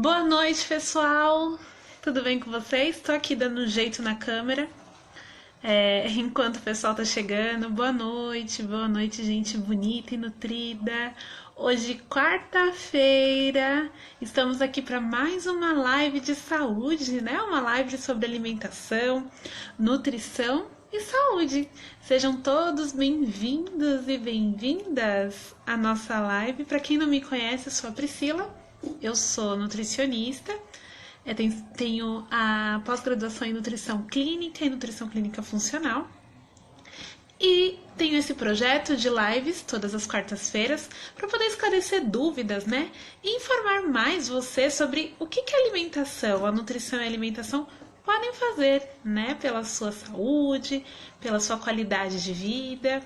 Boa noite, pessoal! Tudo bem com vocês? Estou aqui dando um jeito na câmera, enquanto o pessoal tá chegando. Boa noite, gente bonita e nutrida. Hoje, quarta-feira, estamos aqui para mais uma live de saúde, né? Uma live sobre alimentação, nutrição e saúde. Sejam todos bem-vindos e bem-vindas à nossa live. Para quem não me conhece, eu sou a Priscila. Eu sou nutricionista, tenho a pós-graduação em nutrição clínica e nutrição clínica funcional. E tenho esse projeto de lives todas as quartas-feiras para poder esclarecer dúvidas, né? E informar mais você sobre o que a alimentação, a nutrição e a alimentação podem fazer, né? Pela sua saúde, pela sua qualidade de vida.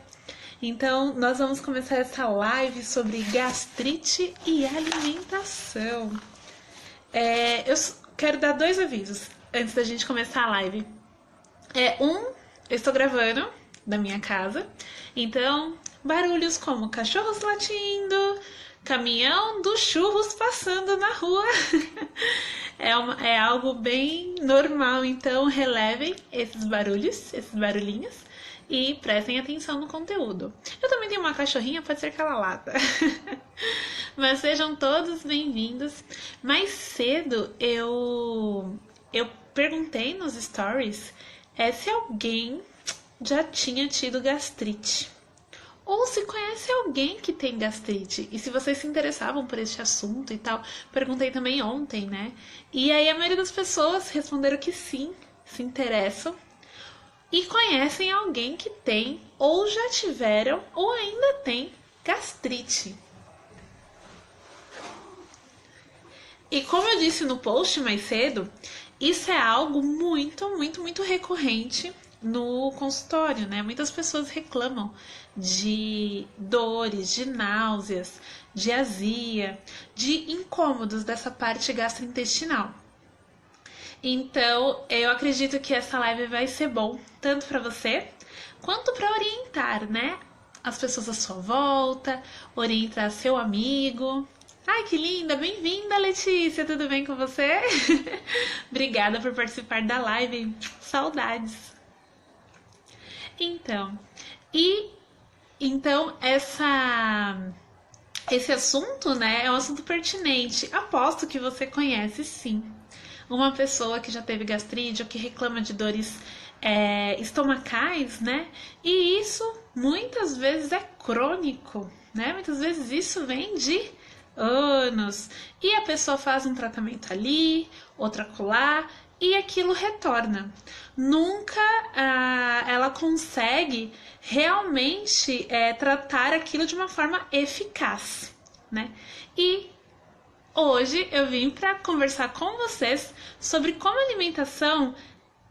Então, nós vamos começar essa live sobre gastrite e alimentação. Eu quero dar 2 avisos antes da gente começar a live. Eu estou gravando da minha casa, então barulhos como cachorros latindo, caminhão dos churros passando na rua, é algo bem normal, então relevem esses barulhos, esses barulhinhos. E prestem atenção no conteúdo. Eu também tenho uma cachorrinha, pode ser que ela lata. Mas sejam todos bem-vindos. Mais cedo eu perguntei nos stories se alguém já tinha tido gastrite. Ou se conhece alguém que tem gastrite. E se vocês se interessavam por este assunto e tal. Perguntei também ontem, né? E aí a maioria das pessoas responderam que sim, se interessam. E conhecem alguém que tem, ou já tiveram, ou ainda tem gastrite. E como eu disse no post mais cedo, isso é algo muito recorrente no consultório, né? Muitas pessoas reclamam de dores, de náuseas, de azia, de incômodos dessa parte gastrointestinal. Então, eu acredito que essa live vai ser bom, tanto para você, quanto para orientar, né? As pessoas à sua volta, orientar seu amigo. Ai, que linda! Bem-vinda, Letícia! Tudo bem com você? Obrigada por participar da live. Saudades! Então, esse assunto, né, é um assunto pertinente. Aposto que você conhece, sim, uma pessoa que já teve gastrite ou que reclama de dores estomacais, né? E isso muitas vezes é crônico, né? Muitas vezes isso vem de anos. E a pessoa faz um tratamento ali, outra acolá, e aquilo retorna. Nunca ela consegue realmente tratar aquilo de uma forma eficaz, né? E hoje eu vim para conversar com vocês sobre como a alimentação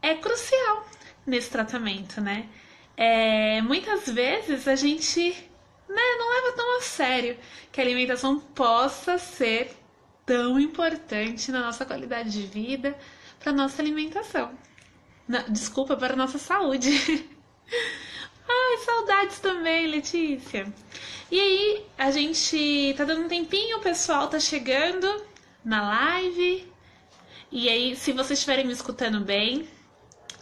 é crucial nesse tratamento, né? Muitas vezes a gente, né, não leva tão a sério que a alimentação possa ser tão importante na nossa qualidade de vida, para nossa alimentação. Desculpa, para a nossa saúde. Ai, saudades também, Letícia. E aí, a gente tá dando um tempinho, o pessoal tá chegando na live. E aí, se vocês estiverem me escutando bem,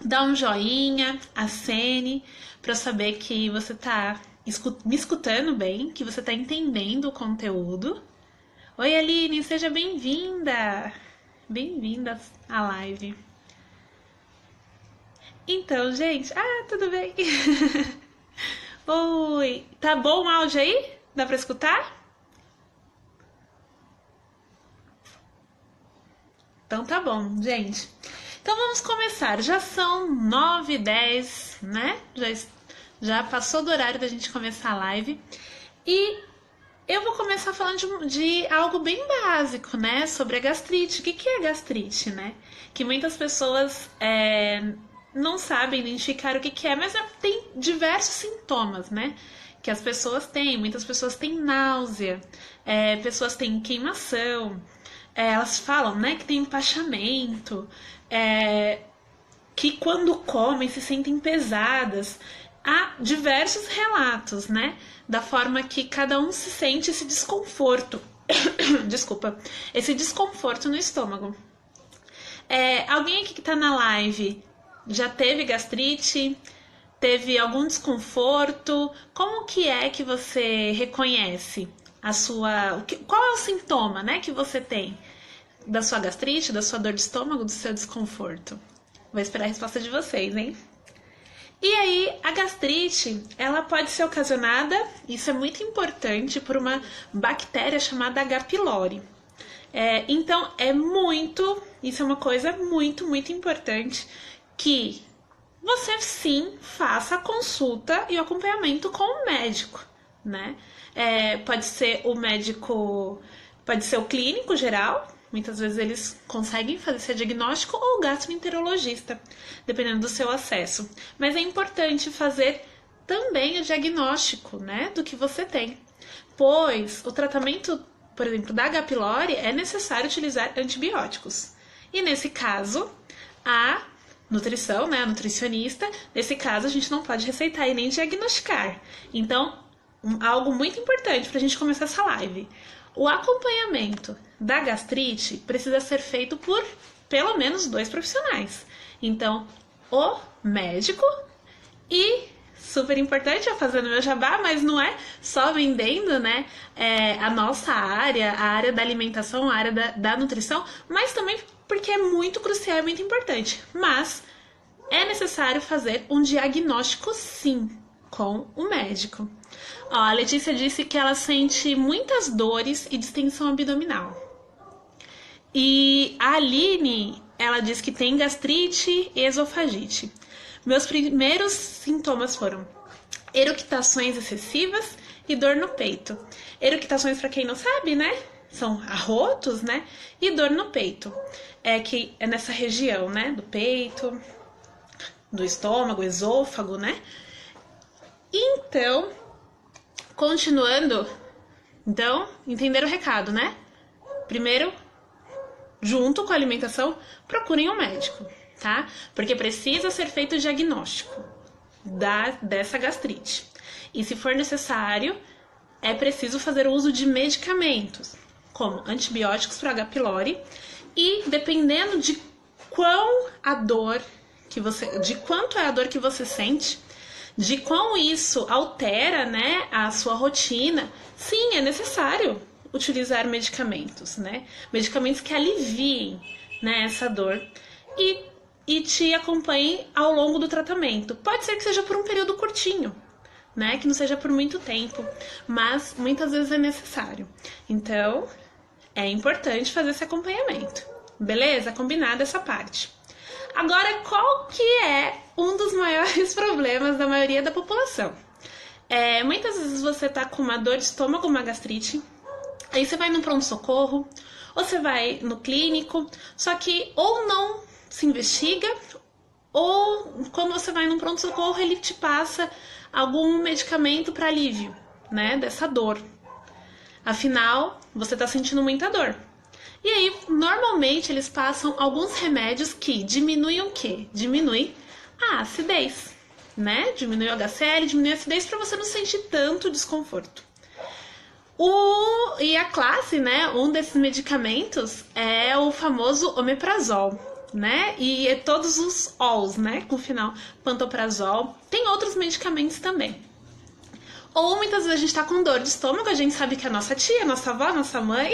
dá um joinha, acene, pra eu saber que você tá me escutando bem, que você tá entendendo o conteúdo. Oi, Aline, seja bem-vinda! Bem-vinda à live. Então, gente... Ah, tudo bem! Oi! Tá bom o áudio aí? Dá pra escutar? Então tá bom, gente. Então vamos começar. Já são 9h10, né? Já passou do horário da gente começar a live. E eu vou começar falando de algo bem básico, né? Sobre a gastrite. O que é gastrite, né? Que muitas pessoas não sabem identificar o que é, mas tem diversos sintomas, né? Que as pessoas têm. Muitas pessoas têm náusea, pessoas têm queimação, elas falam, né, que tem empachamento, que quando comem se sentem pesadas. Há diversos relatos, né, da forma que cada um se sente esse desconforto Desculpa, esse desconforto no estômago. Alguém aqui que tá na live já teve gastrite? Teve algum desconforto? Como que é que você reconhece a sua... Qual é o sintoma, né, que você tem da sua gastrite, da sua dor de estômago, do seu desconforto? Vou esperar a resposta de vocês, hein? E aí, a gastrite, ela pode ser ocasionada, isso é muito importante, por uma bactéria chamada H. pylori. Então, isso é uma coisa muito, muito importante, que você sim faça a consulta e o acompanhamento com o médico, né? Pode ser o médico, pode ser o clínico geral, muitas vezes eles conseguem fazer esse diagnóstico, ou o gastroenterologista, dependendo do seu acesso. Mas é importante fazer também o diagnóstico, né, do que você tem. Pois o tratamento, por exemplo, da H. pylori, é necessário utilizar antibióticos. E nesse caso, a nutrição, né, a nutricionista, nesse caso a gente não pode receitar e nem diagnosticar. Então, algo muito importante para a gente começar essa live. O acompanhamento da gastrite precisa ser feito por pelo menos 2 profissionais. Então, o médico e, super importante, eu fazendo meu jabá, mas não é só vendendo, né, a nossa área, a área da alimentação, a área da nutrição, mas também porque é muito crucial e muito importante. Mas é necessário fazer um diagnóstico, sim, com o médico. Ó, a Letícia disse que ela sente muitas dores e distensão abdominal. E a Aline, ela diz que tem gastrite e esofagite. Meus primeiros sintomas foram eructações excessivas e dor no peito. Eructações, para quem não sabe, né, são arrotos, né, e dor no peito. Que é nessa região, né, do peito, do estômago, esôfago, né. Então, continuando, então, entenderam o recado, né? Primeiro, junto com a alimentação, procurem um médico, tá? Porque precisa ser feito o diagnóstico dessa gastrite. E se for necessário, é preciso fazer o uso de medicamentos, como antibióticos para H. pylori, e dependendo de quanto é a dor que você sente, de como isso altera, né, a sua rotina, sim, é necessário utilizar medicamentos, né? Medicamentos que aliviem, né, essa dor e te acompanhem ao longo do tratamento. Pode ser que seja por um período curtinho, né, que não seja por muito tempo, mas muitas vezes é necessário. Então, é importante fazer esse acompanhamento. Beleza? Combinado essa parte. Agora, qual que é um dos maiores problemas da maioria da população? Muitas vezes você tá com uma dor de estômago, uma gastrite, aí você vai no pronto-socorro, ou você vai no clínico, só que ou não se investiga, ou quando você vai no pronto-socorro, ele te passa algum medicamento para alívio, né, dessa dor. Afinal, você tá sentindo muita dor. E aí, normalmente, eles passam alguns remédios que diminuem o quê? Diminui a acidez, né? Diminui o HCl, diminui a acidez para você não sentir tanto desconforto. E a classe, né? Um desses medicamentos é o famoso omeprazol, né? E é todos os ols, né? Com o final pantoprazol. Tem outros medicamentos também. Ou muitas vezes a gente tá com dor de estômago, a gente sabe que a nossa tia, nossa avó, nossa mãe,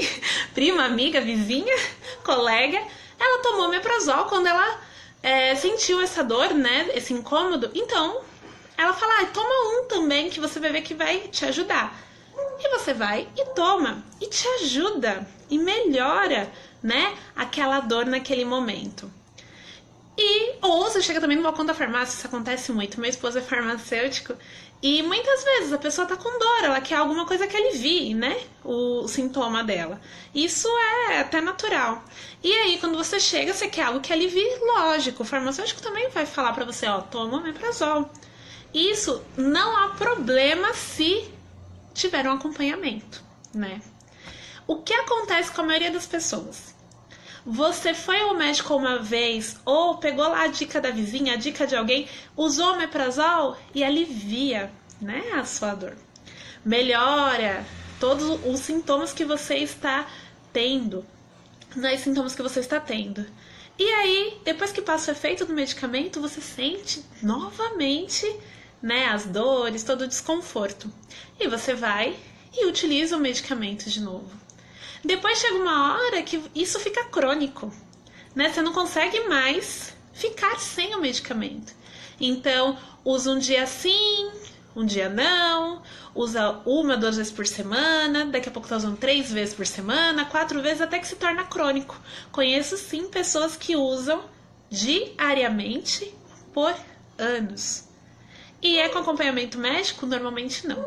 prima, amiga, vizinha, colega, ela tomou omeprazol quando ela sentiu essa dor, né, esse incômodo. Então, ela fala, toma um também que você vai ver que vai te ajudar. E você vai e toma, e te ajuda, e melhora, né, aquela dor naquele momento. Ou você chega também no balcão da farmácia, isso acontece muito, meu esposo é farmacêutico, e muitas vezes a pessoa tá com dor, ela quer alguma coisa que alivie, né, o sintoma dela. Isso é até natural. E aí, quando você chega, você quer algo que alivie, lógico, o farmacêutico também vai falar pra você, toma omeprazol. Isso não há problema se tiver um acompanhamento, né. O que acontece com a maioria das pessoas? Você foi ao médico uma vez ou pegou lá a dica da vizinha, a dica de alguém, usou omeprazol e alivia, né, a sua dor. Melhora todos os sintomas que você está tendo, né, sintomas que você está tendo. E aí, depois que passa o efeito do medicamento, você sente novamente, né, as dores, todo o desconforto. E você vai e utiliza o medicamento de novo. Depois chega uma hora que isso fica crônico, né? Você não consegue mais ficar sem o medicamento. Então, usa um dia sim, um dia não, usa 1, 2 vezes por semana, daqui a pouco tá usando 3 vezes por semana, 4 vezes, até que se torna crônico. Conheço sim pessoas que usam diariamente por anos. E é com acompanhamento médico? Normalmente não.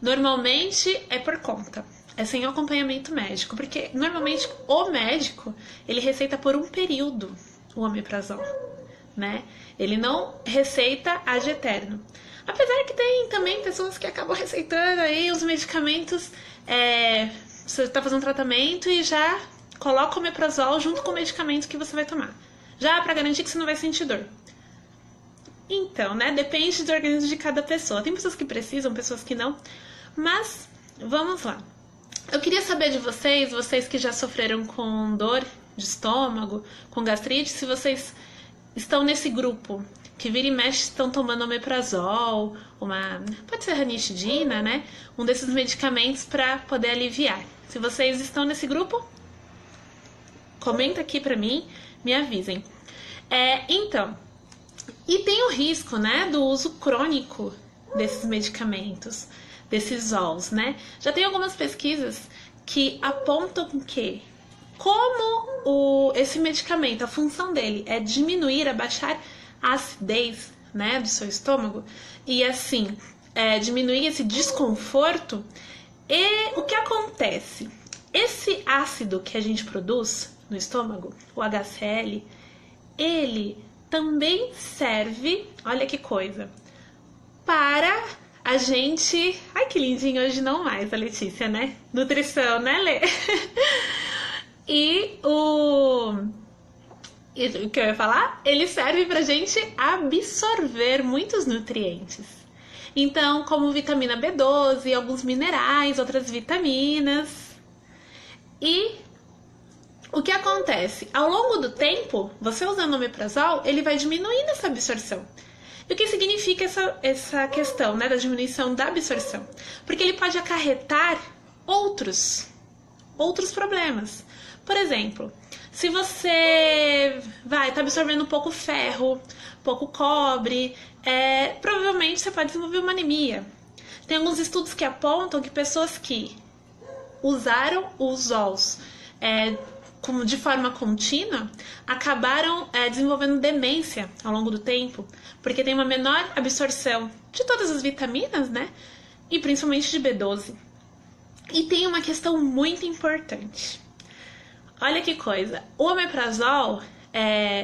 Normalmente é por conta. É sem acompanhamento médico, porque normalmente o médico, ele receita por um período o omeprazol, né? Ele não receita ad eterno. Apesar que tem também pessoas que acabam receitando aí os medicamentos, você tá fazendo tratamento e já coloca o omeprazol junto com o medicamento que você vai tomar. Já para garantir que você não vai sentir dor. Então, né? Depende do organismo de cada pessoa. Tem pessoas que precisam, pessoas que não. Mas, vamos lá. Eu queria saber de vocês que já sofreram com dor de estômago, com gastrite, se vocês estão nesse grupo, que vira e mexe estão tomando omeprazol, pode ser ranitidina, né? Um desses medicamentos para poder aliviar. Se vocês estão nesse grupo, comenta aqui pra mim, me avisem. Então, e tem o risco, né, do uso crônico desses medicamentos, desses OLs, né? Já tem algumas pesquisas que apontam que como esse medicamento, a função dele é diminuir, abaixar a acidez, né, do seu estômago e assim diminuir esse desconforto. E o que acontece? Esse ácido que a gente produz no estômago, o HCl, ele também serve, olha que coisa, para a gente... Ai, que lindinho, hoje não mais, a Letícia, né? Nutrição, né, Lê? E o que eu ia falar? Ele serve pra gente absorver muitos nutrientes. Então, como vitamina B12, alguns minerais, outras vitaminas. E o que acontece? Ao longo do tempo, você usando o omeprazol, ele vai diminuindo essa absorção. E o que significa essa questão, né, da diminuição da absorção? Porque ele pode acarretar outros problemas. Por exemplo, se você tá absorvendo pouco ferro, pouco cobre, provavelmente você pode desenvolver uma anemia. Tem alguns estudos que apontam que pessoas que usaram os OLs de forma contínua acabaram desenvolvendo demência ao longo do tempo, porque tem uma menor absorção de todas as vitaminas, né? E principalmente de B12. E tem uma questão muito importante. Olha que coisa, o omeprazol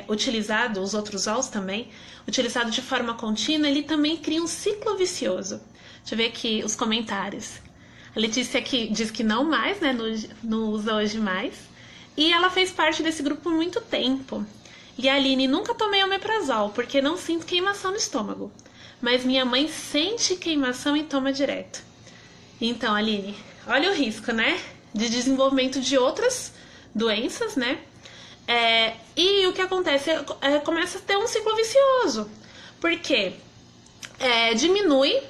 utilizado, os outros OLs também, utilizado de forma contínua, ele também cria um ciclo vicioso. Deixa eu ver aqui os comentários. A Letícia aqui diz que não mais, né? Não usa hoje mais. E ela fez parte desse grupo por muito tempo. E a Aline, nunca tomei omeprazol, porque não sinto queimação no estômago. Mas minha mãe sente queimação e toma direto. Então, Aline, olha o risco, né? De desenvolvimento de outras doenças, né? E o que acontece? Começa a ter um ciclo vicioso. Porque diminui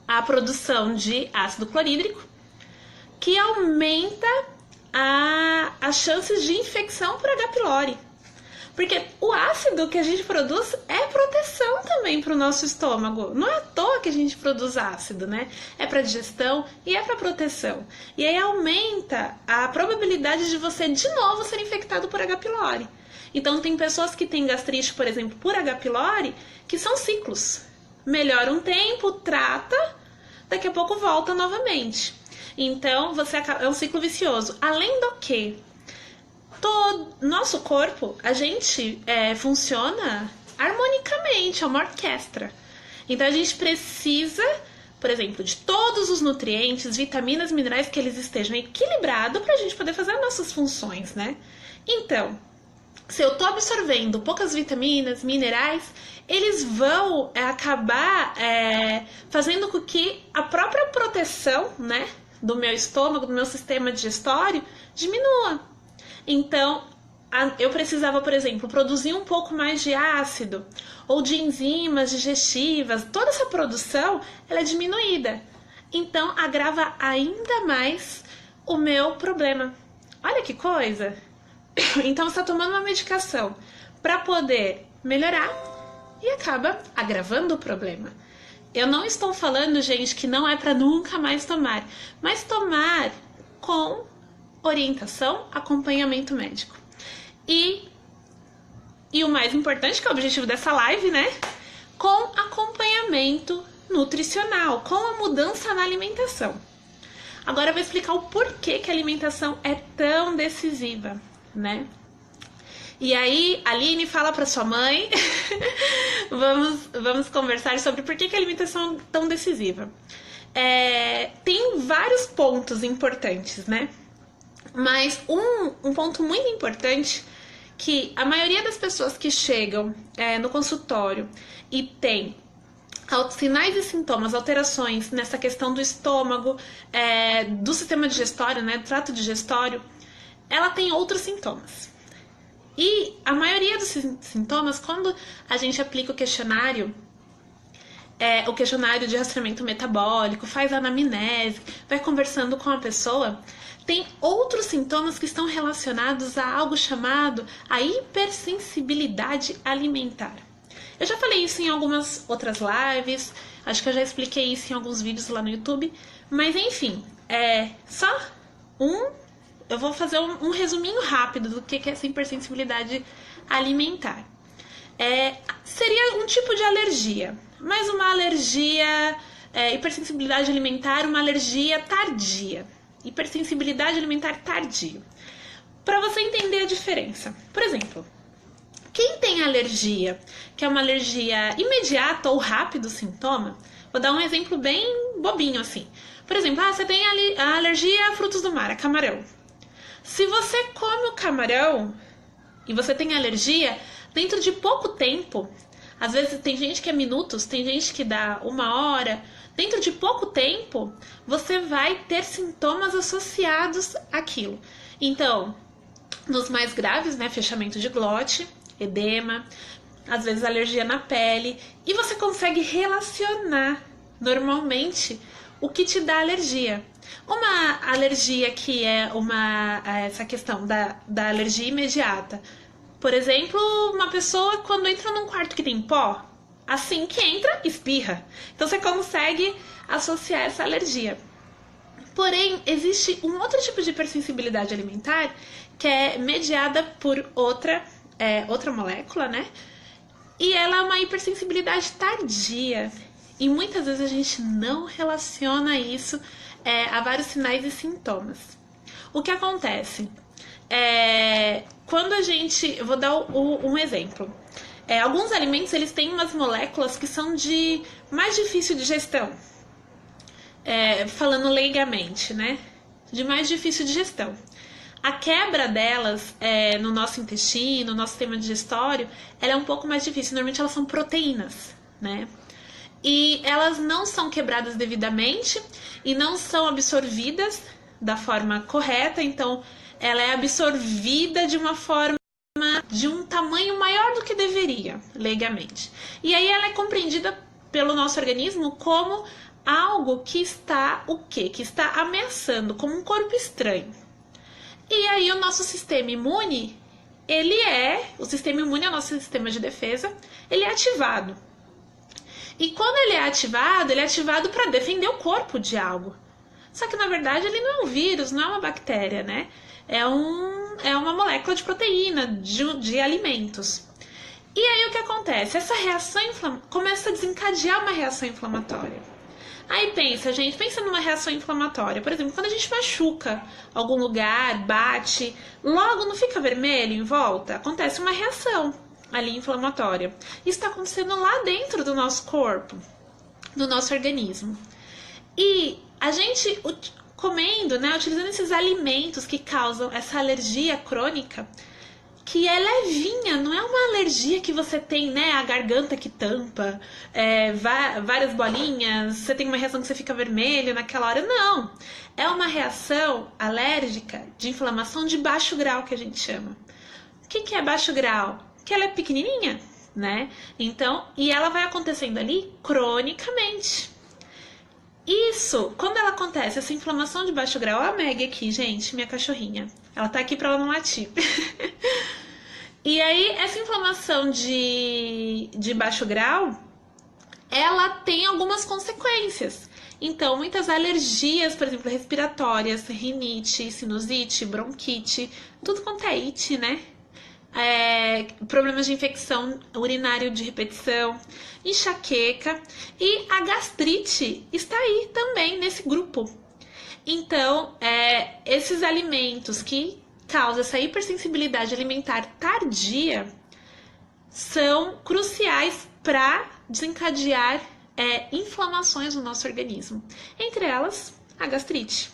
a produção de ácido clorídrico, que aumenta as chances de infecção por H. pylori. Porque o ácido que a gente produz é proteção também para o nosso estômago. Não é à toa que a gente produz ácido, né? É para digestão e é para proteção. E aí aumenta a probabilidade de você de novo ser infectado por H. pylori. Então tem pessoas que têm gastrite, por exemplo, por H. pylori, que são ciclos. Melhora um tempo, trata, daqui a pouco volta novamente. Então é um ciclo vicioso. Além do que todo nosso corpo, a gente funciona harmonicamente, é uma orquestra. Então a gente precisa, por exemplo, de todos os nutrientes, vitaminas, minerais, que eles estejam equilibrados para a gente poder fazer as nossas funções, né? Então, se eu tô absorvendo poucas vitaminas, minerais, eles vão acabar fazendo com que a própria proteção, né, do meu estômago, do meu sistema digestório, diminua. Então, eu precisava, por exemplo, produzir um pouco mais de ácido ou de enzimas digestivas. Toda essa produção ela é diminuída. Então, agrava ainda mais o meu problema. Olha que coisa! Então, você está tomando uma medicação para poder melhorar e acaba agravando o problema. Eu não estou falando, gente, que não é para nunca mais tomar, mas tomar com orientação, acompanhamento médico. E o mais importante, que é o objetivo dessa live, né? Com acompanhamento nutricional, com a mudança na alimentação. Agora eu vou explicar o porquê que a alimentação é tão decisiva, né? E aí, Aline, fala para sua mãe. vamos conversar sobre por que a alimentação é tão decisiva. Tem vários pontos importantes, né? Mas um ponto muito importante que a maioria das pessoas que chegam no consultório e tem sinais e sintomas, alterações nessa questão do estômago, do sistema digestório, né, do trato digestório, ela tem outros sintomas. E a maioria dos sintomas, quando a gente aplica o questionário de rastreamento metabólico, faz anamnese, vai conversando com a pessoa, tem outros sintomas que estão relacionados a algo chamado a hipersensibilidade alimentar. Eu já falei isso em algumas outras lives, acho que eu já expliquei isso em alguns vídeos lá no YouTube, mas enfim, eu vou fazer um resuminho rápido do que é essa hipersensibilidade alimentar. Seria um tipo de alergia, mas uma alergia, hipersensibilidade alimentar, uma alergia tardia. Hipersensibilidade alimentar tardio. Para você entender a diferença. Por exemplo, quem tem alergia, que é uma alergia imediata ou rápido sintoma, vou dar um exemplo bem bobinho assim. Por exemplo, você tem a alergia a frutos do mar, a camarão. Se você come o camarão e você tem alergia, dentro de pouco tempo, às vezes tem gente que é minutos, tem gente que dá 1 hora, dentro de pouco tempo, você vai ter sintomas associados àquilo. Então, nos mais graves, né, fechamento de glote, edema, às vezes alergia na pele, e você consegue relacionar normalmente o que te dá alergia. Uma alergia que é essa questão da alergia imediata. Por exemplo, uma pessoa quando entra num quarto que tem pó, assim que entra, espirra. Então você consegue associar essa alergia. Porém, existe um outro tipo de hipersensibilidade alimentar que é mediada por outra molécula, né? E ela é uma hipersensibilidade tardia. E muitas vezes a gente não relaciona isso a vários sinais e sintomas. O que acontece? Quando a gente... Eu vou dar um exemplo. Alguns alimentos eles têm umas moléculas que são de mais difícil digestão. Falando leigamente, né? De mais difícil digestão. A quebra delas no nosso intestino, no nosso sistema digestório, ela é um pouco mais difícil. Normalmente elas são proteínas, né? E elas não são quebradas devidamente e não são absorvidas da forma correta. Então, ela é absorvida de uma forma de um tamanho maior do que deveria, leigamente. E aí ela é compreendida pelo nosso organismo como algo que está que está ameaçando, como um corpo estranho. E aí o nosso sistema imune, o sistema imune é o nosso sistema de defesa, ele é ativado. E quando ele é ativado para defender o corpo de algo. Só que na verdade ele não é um vírus, não é uma bactéria, né? É uma molécula de proteína, de alimentos. E aí o que acontece? Essa reação começa a desencadear uma reação inflamatória. Aí pensa numa reação inflamatória. Por exemplo, quando a gente machuca algum lugar, bate, logo não fica vermelho em volta? Acontece uma reação ali inflamatória. Isso está acontecendo lá dentro do nosso corpo, do nosso organismo. E a gente comendo, né, utilizando esses alimentos que causam essa alergia crônica, que é levinha, não é uma alergia que você tem, né? A garganta que tampa, várias bolinhas, você tem uma reação que você fica vermelho naquela hora. Não, é uma reação alérgica de inflamação de baixo grau, que a gente chama. O que é baixo grau? Que ela é pequenininha, né? Então, e ela vai acontecendo ali cronicamente. Isso, quando ela acontece, essa inflamação de baixo grau, a Meg aqui, gente, minha cachorrinha, ela tá aqui pra ela não latir. E aí, essa inflamação de baixo grau, ela tem algumas consequências. Então, muitas alergias, por exemplo, respiratórias, rinite, sinusite, bronquite, tudo quanto é it, né? Problemas de infecção urinária de repetição, enxaqueca e a gastrite está aí também nesse grupo. Então, esses alimentos que causam essa hipersensibilidade alimentar tardia são cruciais para desencadear inflamações no nosso organismo, entre elas a gastrite.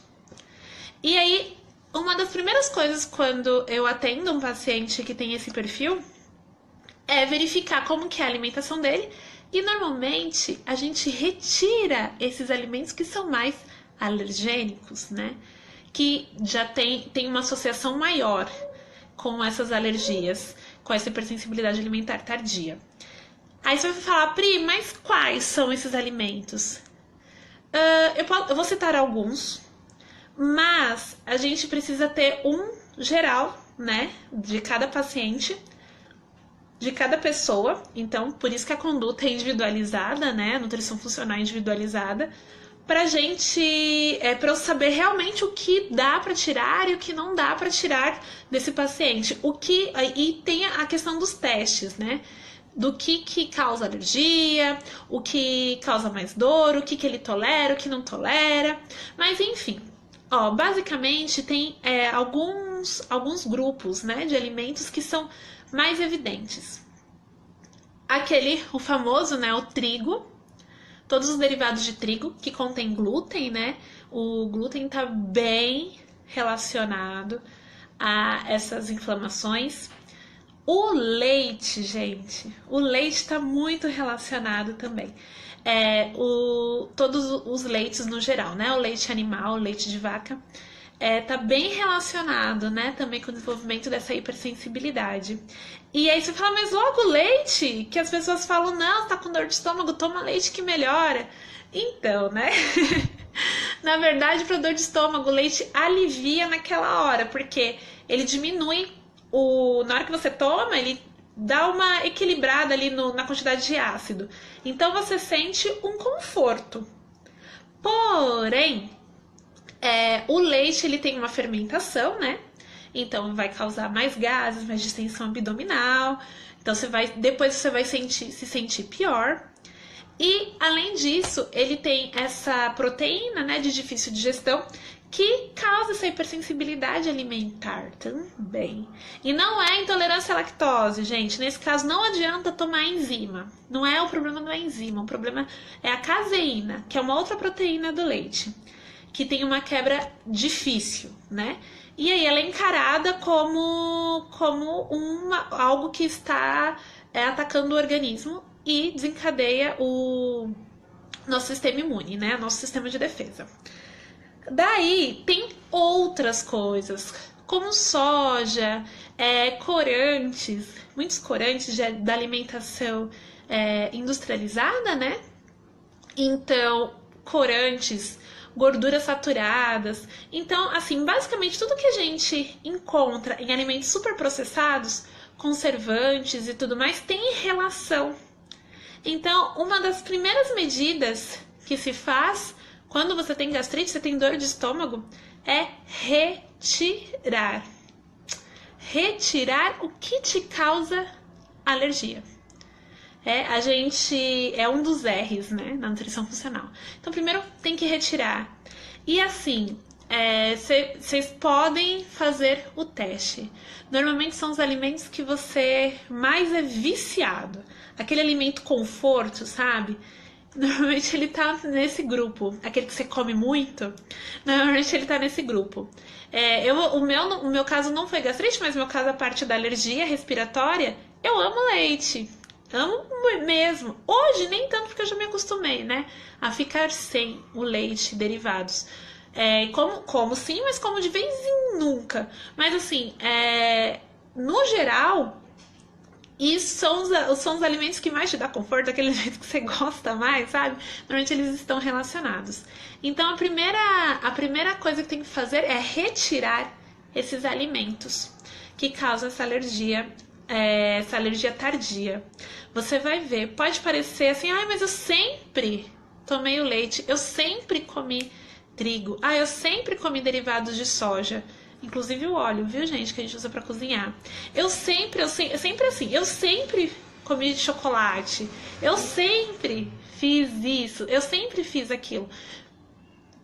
E aí, uma das primeiras coisas quando eu atendo um paciente que tem esse perfil é verificar como que é a alimentação dele e normalmente a gente retira esses alimentos que são mais alergênicos, né? Que já tem uma associação maior com essas alergias, com essa hipersensibilidade alimentar tardia. Aí você vai falar, Pri, mas quais são esses alimentos? Eu vou citar alguns, mas a gente precisa ter um geral, né, de cada paciente, de cada pessoa. Então, por isso que a conduta é individualizada, né, a nutrição funcional é individualizada, pra gente, pra eu saber realmente o que dá pra tirar e o que não dá pra tirar desse paciente. E tem a questão dos testes, né, do que causa alergia, o que causa mais dor, o que ele tolera, o que não tolera, mas enfim. Basicamente tem alguns grupos, né, de alimentos que são mais evidentes. O famoso, né, o trigo, todos os derivados de trigo que contém glúten, né, o glúten está bem relacionado a essas inflamações. O leite, gente, o leite está muito relacionado também. Todos os leites no geral, né? O leite animal, o leite de vaca, tá bem relacionado, né? Também com o desenvolvimento dessa hipersensibilidade. E aí você fala, mas logo leite? Que as pessoas falam, não, tá com dor de estômago, toma leite que melhora. Então, né? Na verdade, para dor de estômago, o leite alivia naquela hora, porque ele diminui na hora que você toma, ele dá uma equilibrada ali na quantidade de ácido. Então você sente um conforto. Porém, o leite ele tem uma fermentação, né? Então vai causar mais gases, mais distensão abdominal. Então depois você vai se sentir pior. E além disso, ele tem essa proteína, né, de difícil digestão, que causa essa hipersensibilidade alimentar também. E não é intolerância à lactose, gente. Nesse caso, não adianta tomar enzima. Não é o problema da enzima. O problema é a caseína, que é uma outra proteína do leite, que tem uma quebra difícil, né? E aí ela é encarada como algo que está atacando o organismo e desencadeia o nosso sistema imune, né? Nosso sistema de defesa. Daí tem outras coisas, como soja, corantes, muitos corantes da alimentação industrializada, né? Então, corantes, gorduras saturadas. Então, assim, basicamente tudo que a gente encontra em alimentos superprocessados, conservantes e tudo mais, tem relação. Então, uma das primeiras medidas que se faz quando você tem gastrite, você tem dor de estômago, é retirar. Retirar o que te causa alergia. É um dos R's, né, na nutrição funcional. Então, primeiro tem que retirar. E assim, vocês podem fazer o teste. Normalmente são os alimentos que você mais é viciado. Aquele alimento conforto, sabe? Normalmente ele tá nesse grupo. Aquele que você come muito, normalmente ele tá nesse grupo. O meu caso não foi gastrite, mas o meu caso, a parte da alergia respiratória, eu amo leite. Amo mesmo. Hoje nem tanto porque eu já me acostumei, né? A ficar sem o leite e derivados. Como sim, mas como de vez em nunca. Mas assim, no geral, e são os alimentos que mais te dão conforto, aqueles alimentos que você gosta mais, sabe? Normalmente eles estão relacionados. Então a primeira coisa que tem que fazer é retirar esses alimentos que causam essa alergia tardia. Você vai ver, pode parecer assim, ai, mas eu sempre tomei o leite, eu sempre comi trigo, eu sempre comi derivados de soja. Inclusive o óleo, viu, gente, que a gente usa pra cozinhar. Sempre assim, eu sempre comi chocolate. Eu sempre fiz isso, eu sempre fiz aquilo.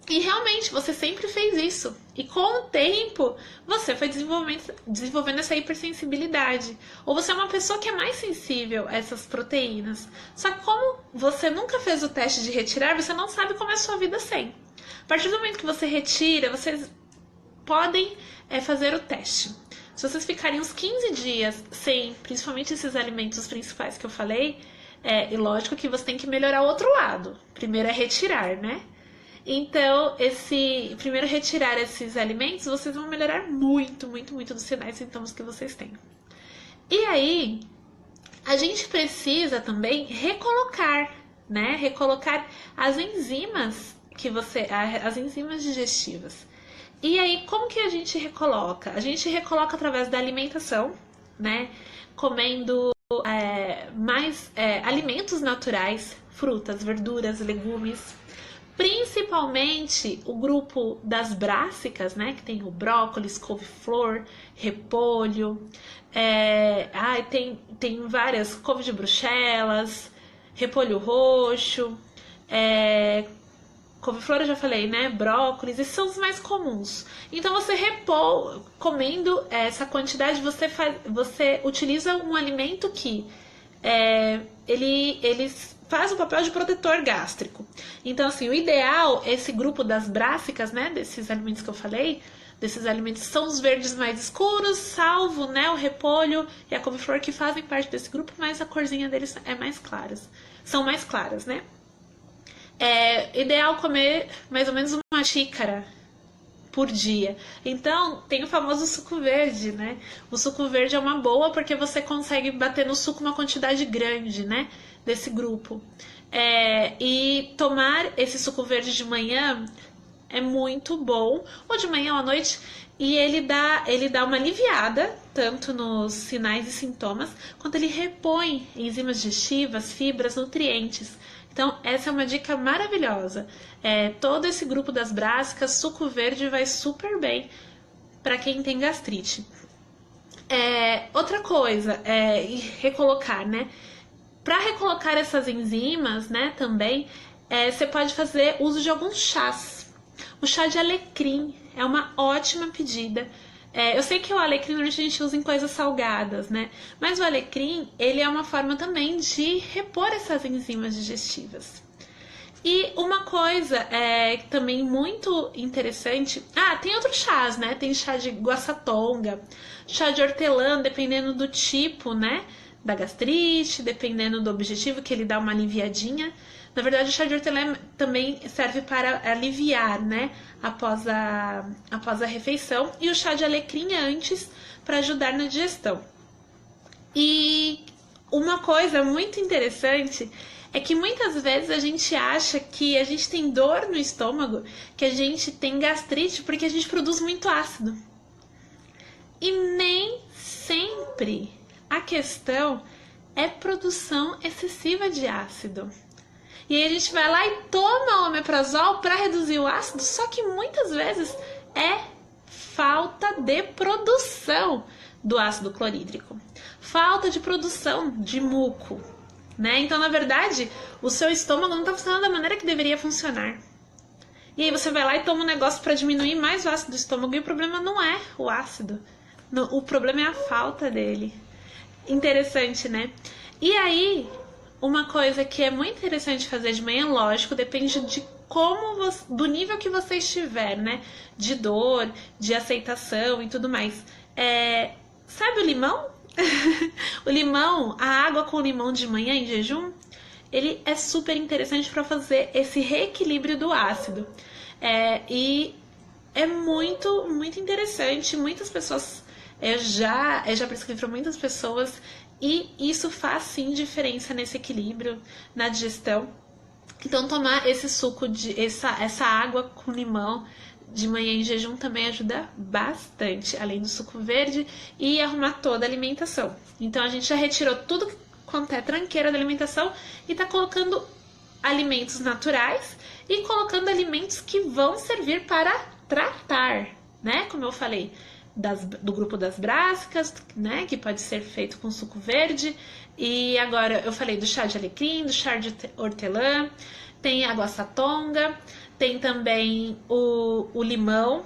E realmente, você sempre fez isso. E com o tempo, você foi desenvolvendo essa hipersensibilidade. Ou você é uma pessoa que é mais sensível a essas proteínas. Só que como você nunca fez o teste de retirar, você não sabe como é a sua vida sem. A partir do momento que você retira, vocês podem fazer o teste. Se vocês ficarem uns 15 dias sem, principalmente esses alimentos principais que eu falei, e lógico que você tem que melhorar o outro lado. Primeiro é retirar, né? Então, primeiro retirar esses alimentos, vocês vão melhorar muito, muito, muito dos sinais e sintomas que vocês têm. E aí, a gente precisa também recolocar, né? Recolocar as enzimas as enzimas digestivas. E aí, como que a gente recoloca? A gente recoloca através da alimentação, né? Comendo mais alimentos naturais, frutas, verduras, legumes. Principalmente o grupo das brássicas, né? Que tem o brócolis, couve-flor, repolho. Tem várias, couve de Bruxelas, repolho roxo, couve-flor eu já falei, né? Brócolis, esses são os mais comuns. Então você comendo essa quantidade, você utiliza um alimento que ele faz o papel de protetor gástrico. Então, assim, o ideal, esse grupo das brássicas, né? Desses alimentos que eu falei, desses alimentos são os verdes mais escuros, salvo, né? O repolho e a couve-flor que fazem parte desse grupo, mas a corzinha deles são mais claras, né? É ideal comer mais ou menos uma xícara por dia. Então, tem o famoso suco verde, né? O suco verde é uma boa porque você consegue bater no suco uma quantidade grande, né? Desse grupo. E tomar esse suco verde de manhã é muito bom, ou de manhã ou à noite, e ele dá uma aliviada, tanto nos sinais e sintomas, quanto ele repõe enzimas digestivas, fibras, nutrientes. Então, essa é uma dica maravilhosa. Todo esse grupo das brássicas, suco verde vai super bem para quem tem gastrite. Outra coisa, recolocar, né? Para recolocar essas enzimas, né, também, você pode fazer uso de alguns chás. O chá de alecrim é uma ótima pedida. Eu sei que o alecrim normalmente a gente usa em coisas salgadas, né? Mas o alecrim, ele é uma forma também de repor essas enzimas digestivas. E uma coisa também muito interessante... tem outros chás, né? Tem chá de guaçatonga, chá de hortelã, dependendo do tipo, né? Da gastrite, dependendo do objetivo, que ele dá uma aliviadinha. Na verdade, o chá de hortelã também serve para aliviar, né? Após a refeição. E o chá de alecrim antes, para ajudar na digestão. E uma coisa muito interessante é que muitas vezes a gente acha que a gente tem dor no estômago, que a gente tem gastrite porque a gente produz muito ácido. E nem sempre a questão é produção excessiva de ácido. E aí a gente vai lá e toma omeprazol para reduzir o ácido, só que muitas vezes é falta de produção do ácido clorídrico. Falta de produção de muco, né? Então, na verdade, o seu estômago não está funcionando da maneira que deveria funcionar. E aí você vai lá e toma um negócio para diminuir mais o ácido do estômago, e o problema não é o ácido. O problema é a falta dele. Interessante, né? E aí, uma coisa que é muito interessante fazer de manhã, lógico, depende de do nível que você estiver, né? De dor, de aceitação e tudo mais. Sabe o limão? O limão, a água com limão de manhã em jejum, ele é super interessante para fazer esse reequilíbrio do ácido. E é muito, muito interessante. Muitas pessoas, eu já prescrevi para muitas pessoas, e isso faz sim diferença nesse equilíbrio, na digestão. Então, tomar esse suco, essa água com limão de manhã em jejum também ajuda bastante, além do suco verde, e arrumar toda a alimentação. Então, a gente já retirou tudo quanto é tranqueira da alimentação e tá colocando alimentos naturais e colocando alimentos que vão servir para tratar, né? Como eu falei, do grupo das brássicas, né? Que pode ser feito com suco verde. E agora eu falei do chá de alecrim, do chá de hortelã, tem água satonga, tem também o limão.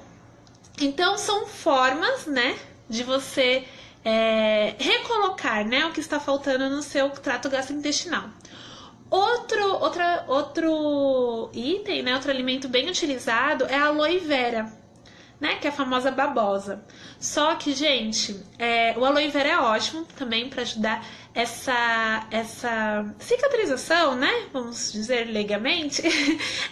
Então são formas, né? De você recolocar, né? O que está faltando no seu trato gastrointestinal. Outro item, né, outro alimento bem utilizado é a aloe vera, né, que é a famosa babosa. Só que, gente, o aloe vera é ótimo também para ajudar essa cicatrização, né, vamos dizer leigamente,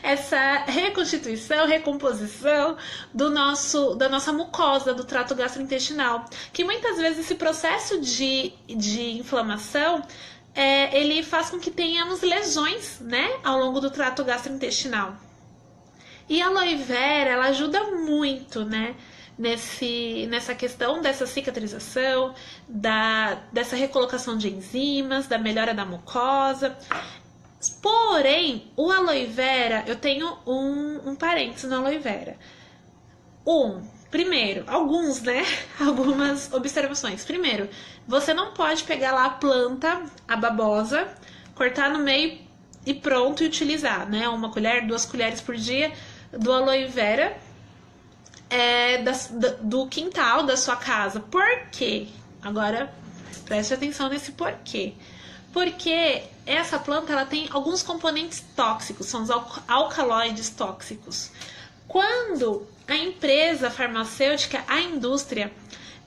essa reconstituição, recomposição da nossa mucosa, do trato gastrointestinal, que muitas vezes esse processo de inflamação ele faz com que tenhamos lesões, né, ao longo do trato gastrointestinal. E a aloe vera, ela ajuda muito, né, nessa questão dessa cicatrização, dessa recolocação de enzimas, da melhora da mucosa. Porém, o aloe vera, eu tenho um parênteses no aloe vera. Primeiro, algumas observações. Primeiro, você não pode pegar lá a planta, a babosa, cortar no meio e pronto e utilizar, né? 1 colher, 2 colheres por dia do aloe vera do quintal da sua casa. Por quê? Agora, preste atenção nesse porquê. Porque essa planta, ela tem alguns componentes tóxicos, são os alcaloides tóxicos. Quando a empresa farmacêutica, a indústria,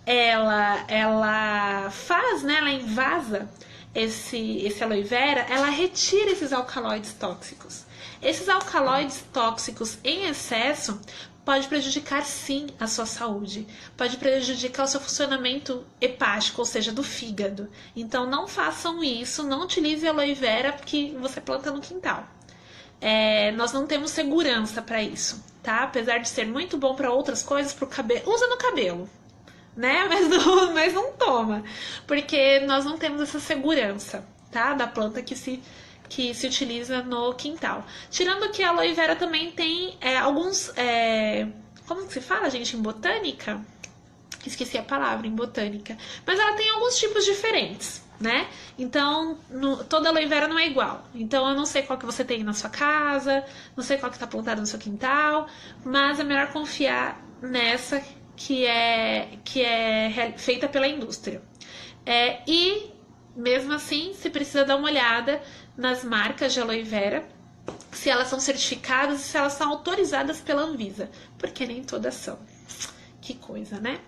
ela faz, né, ela invasa esse aloe vera, ela retira esses alcaloides tóxicos. Esses alcaloides tóxicos em excesso pode prejudicar sim a sua saúde, pode prejudicar o seu funcionamento hepático, ou seja, do fígado. Então não façam isso, não utilize aloe vera que você planta no quintal. Nós não temos segurança para isso, tá? Apesar de ser muito bom para outras coisas, para o cabelo, usa no cabelo, né? Mas não toma, porque nós não temos essa segurança, tá? Da planta que se utiliza no quintal. Tirando que a aloe vera também tem alguns, como que se fala, gente, em botânica? Esqueci a palavra, em botânica. Mas ela tem alguns tipos diferentes, né? Então, toda aloe vera não é igual. Então, eu não sei qual que você tem na sua casa, não sei qual que está plantado no seu quintal, mas é melhor confiar nessa que é feita pela indústria. E, mesmo assim, você precisa dar uma olhada nas marcas de aloe vera, se elas são certificadas e se elas são autorizadas pela Anvisa, porque nem todas são. Que coisa, né?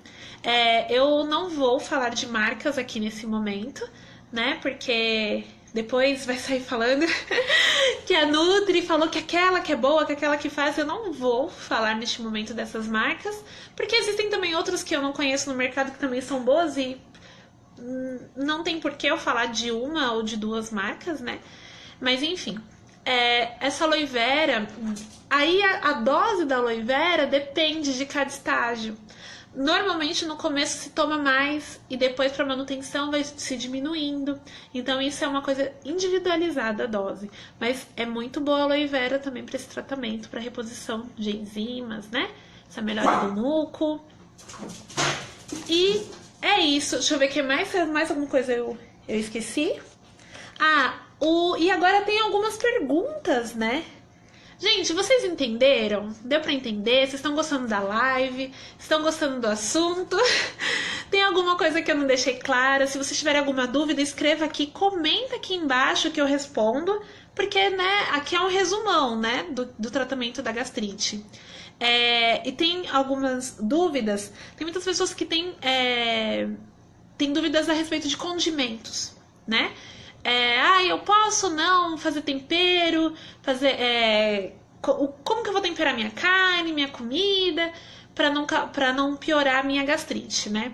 Eu não vou falar de marcas aqui nesse momento, né? Porque depois vai sair falando que a Nutri falou que aquela que é boa, que aquela que faz. Eu não vou falar neste momento dessas marcas, porque existem também outras que eu não conheço no mercado que também são boas e não tem por que eu falar de uma ou de 2 marcas, né? Mas enfim, essa aloe vera, aí a dose da aloe vera depende de cada estágio. Normalmente no começo se toma mais e depois para manutenção vai se diminuindo. Então isso é uma coisa individualizada a dose. Mas é muito boa a aloe vera também para esse tratamento, para reposição de enzimas, né? Essa melhora do muco. E é isso. Deixa eu ver o que mais alguma coisa eu esqueci. E agora tem algumas perguntas, né? Gente, vocês entenderam? Deu pra entender? Vocês estão gostando da live? Estão gostando do assunto? Tem alguma coisa que eu não deixei clara? Se vocês tiverem alguma dúvida, escreva aqui, comenta aqui embaixo que eu respondo, porque, né, aqui é um resumão, né, do tratamento da gastrite. E tem algumas dúvidas, tem muitas pessoas que têm dúvidas a respeito de condimentos, né? Eu posso não fazer tempero, como que eu vou temperar minha carne, minha comida, para não piorar a minha gastrite, né?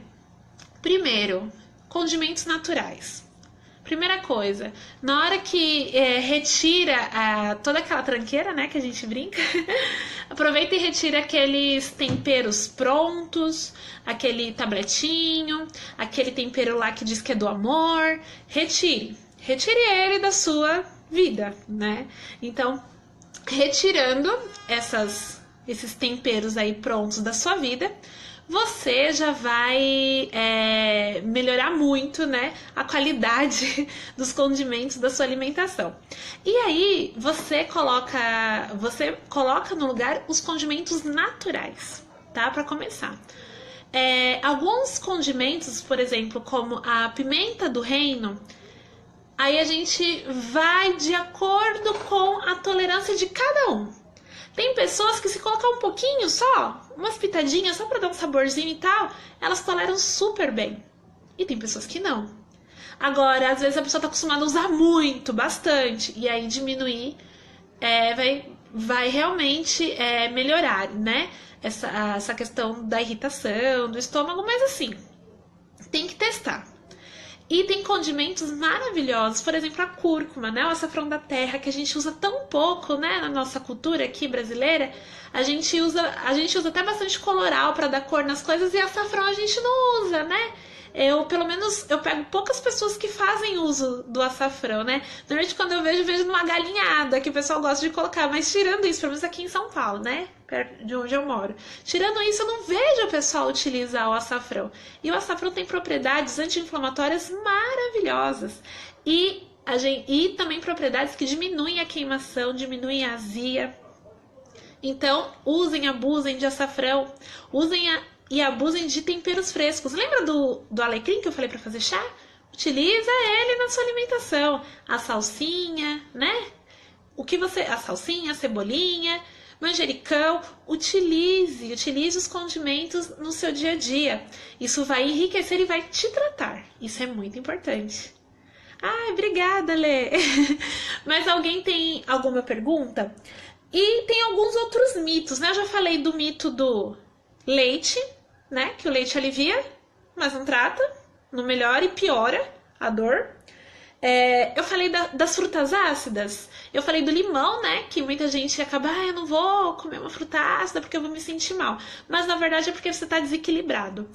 Primeiro, condimentos naturais. Primeira coisa, na hora que retira toda aquela tranqueira, né, que a gente brinca, aproveita e retira aqueles temperos prontos, aquele tabletinho, aquele tempero lá que diz que é do amor, retire ele da sua vida, né? Então, retirando esses temperos aí prontos da sua vida, você já vai melhorar muito, né, a qualidade dos condimentos da sua alimentação. E aí você coloca no lugar os condimentos naturais, tá? Para começar. Alguns condimentos, por exemplo, como a pimenta do reino, aí a gente vai de acordo com a tolerância de cada um. Tem pessoas que se colocar um pouquinho só, umas pitadinhas só para dar um saborzinho e tal, elas toleram super bem. E tem pessoas que não. Agora, às vezes a pessoa está acostumada a usar muito, bastante, e aí diminuir vai realmente melhorar, né? Essa questão da irritação, do estômago, mas assim, tem que testar. E tem condimentos maravilhosos, por exemplo, a cúrcuma, né? O açafrão da terra, que a gente usa tão pouco, né? Na nossa cultura aqui brasileira, a gente usa até bastante coloral para dar cor nas coisas, e açafrão a gente não usa, né? Pelo menos, eu pego poucas pessoas que fazem uso do açafrão, né? Normalmente quando eu vejo numa galinhada, que o pessoal gosta de colocar, mas tirando isso, pelo menos aqui em São Paulo, né? Perto de onde eu moro. Tirando isso, eu não vejo o pessoal utilizar o açafrão. E o açafrão tem propriedades anti-inflamatórias maravilhosas. E também propriedades que diminuem a queimação, diminuem a azia. Então, abusem de açafrão. E abusem de temperos frescos. Lembra do alecrim que eu falei para fazer chá? Utiliza ele na sua alimentação. A salsinha, né? A salsinha, a cebolinha, manjericão. Utilize os condimentos no seu dia a dia. Isso vai enriquecer e vai te tratar. Isso é muito importante. Ai, obrigada, Lê. Mas alguém tem alguma pergunta? E tem alguns outros mitos, né? Eu já falei do mito do leite, né? Que o leite alivia, mas não trata, não melhora e piora a dor. Eu falei das frutas ácidas, eu falei do limão, né? Que muita gente acaba, eu não vou comer uma fruta ácida porque eu vou me sentir mal. Mas na verdade é porque você está desequilibrado.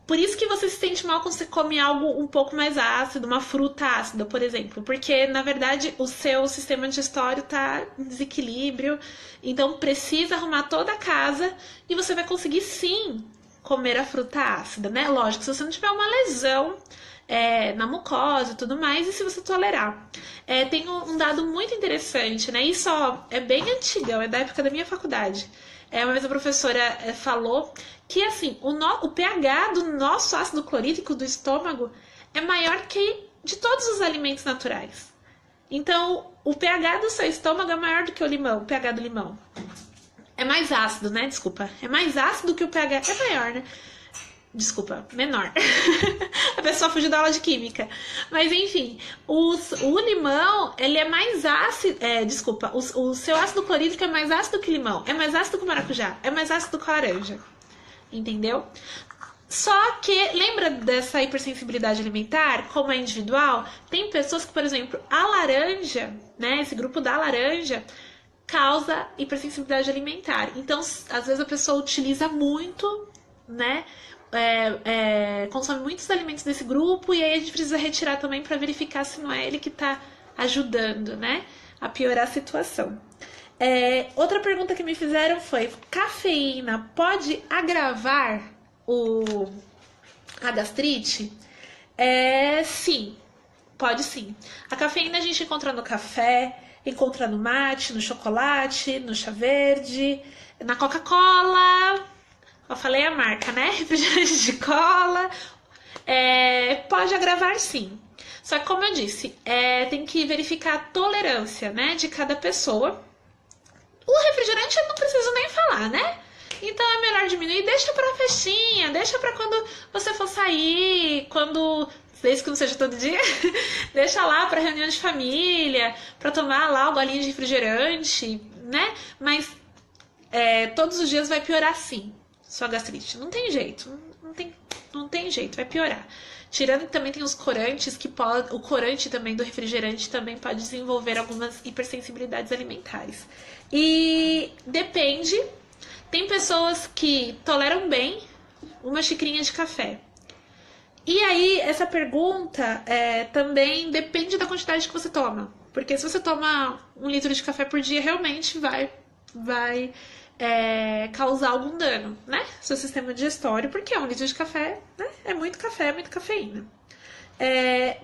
Por isso que você se sente mal quando você come algo um pouco mais ácido, uma fruta ácida, por exemplo. Porque, na verdade, o seu sistema digestório está em desequilíbrio. Então, precisa arrumar toda a casa e você vai conseguir, sim, comer a fruta ácida, né? Lógico, se você não tiver uma lesão na mucosa e tudo mais, e se você tolerar. Tem um dado muito interessante, né? Isso é bem antigão, é da época da minha faculdade. Uma vez a professora falou que assim, o pH do nosso ácido clorídrico do estômago é maior que de todos os alimentos naturais. Então, o pH do seu estômago é maior do que o pH do limão. É mais ácido, né? Desculpa. É mais ácido que o pH. É maior, né? Desculpa, menor. A pessoa fugiu da aula de química. Mas enfim, o limão, ele é mais ácido. Desculpa, o seu ácido clorídrico é mais ácido que o limão. É mais ácido que o maracujá. É mais ácido que a laranja. Entendeu? Só que, lembra dessa hipersensibilidade alimentar, como é individual? Tem pessoas que, por exemplo, a laranja, né? Esse grupo da laranja causa hipersensibilidade alimentar. Então, às vezes a pessoa utiliza muito, né? Consome muitos alimentos desse grupo e aí a gente precisa retirar também para verificar se não é ele que está ajudando, né? A piorar a situação. Outra pergunta que me fizeram foi: cafeína pode agravar a gastrite? Sim, pode sim. A cafeína a gente encontra no café, encontra no mate, no chocolate, no chá verde, na Coca-Cola, Ó, falei a marca, né? Refrigerante de cola. Pode agravar sim. Só que, como eu disse, tem que verificar a tolerância, né, de cada pessoa. O refrigerante eu não preciso nem falar, né? Então é melhor diminuir, deixa pra festinha, deixa pra quando você for sair, desde que não seja todo dia, deixa lá pra reunião de família, pra tomar lá o golinho de refrigerante, né? Mas todos os dias vai piorar sim, sua gastrite. Não tem jeito, não tem jeito, vai piorar. Tirando que também tem os corantes, o corante também do refrigerante também pode desenvolver algumas hipersensibilidades alimentares. E depende, tem pessoas que toleram bem uma xicrinha de café. E aí, essa pergunta também depende da quantidade que você toma. Porque se você toma 1 litro de café por dia, realmente vai causar algum dano, né? Seu sistema digestório, porque 1 litro de café, né? É muito café, é muita cafeína.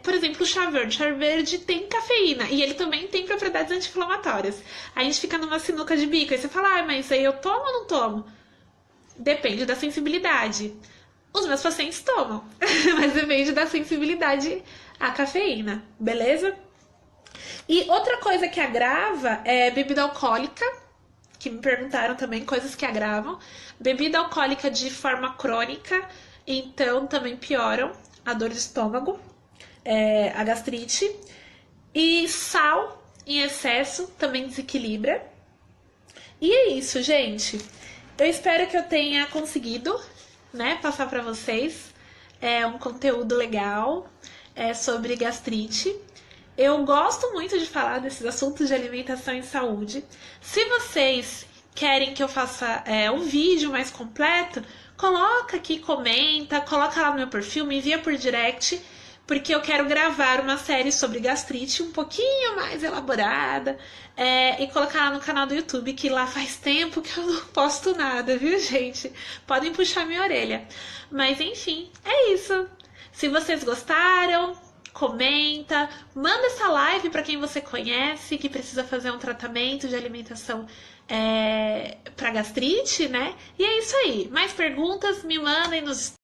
Por exemplo, o chá verde. O chá verde tem cafeína e ele também tem propriedades anti-inflamatórias. Aí a gente fica numa sinuca de bico e você fala, mas aí eu tomo ou não tomo? Depende da sensibilidade. Os meus pacientes tomam, mas depende da sensibilidade à cafeína, beleza? E outra coisa que agrava é bebida alcoólica, que me perguntaram também, coisas que agravam. Bebida alcoólica de forma crônica, então também pioram a dor de estômago, a gastrite. E sal em excesso também desequilibra. E é isso, gente. Eu espero que eu tenha conseguido, né, passar para vocês um conteúdo legal sobre gastrite. Eu gosto muito de falar desses assuntos de alimentação e saúde. Se vocês querem que eu faça um vídeo mais completo, coloca aqui, comenta, coloca lá no meu perfil, me envia por direct, porque eu quero gravar uma série sobre gastrite um pouquinho mais elaborada e colocar lá no canal do YouTube, que lá faz tempo que eu não posto nada, viu, gente? Podem puxar minha orelha. Mas enfim, é isso. Se vocês gostaram, comenta, manda essa live para quem você conhece que precisa fazer um tratamento de alimentação para gastrite, né? E é isso aí. Mais perguntas, me mandem nos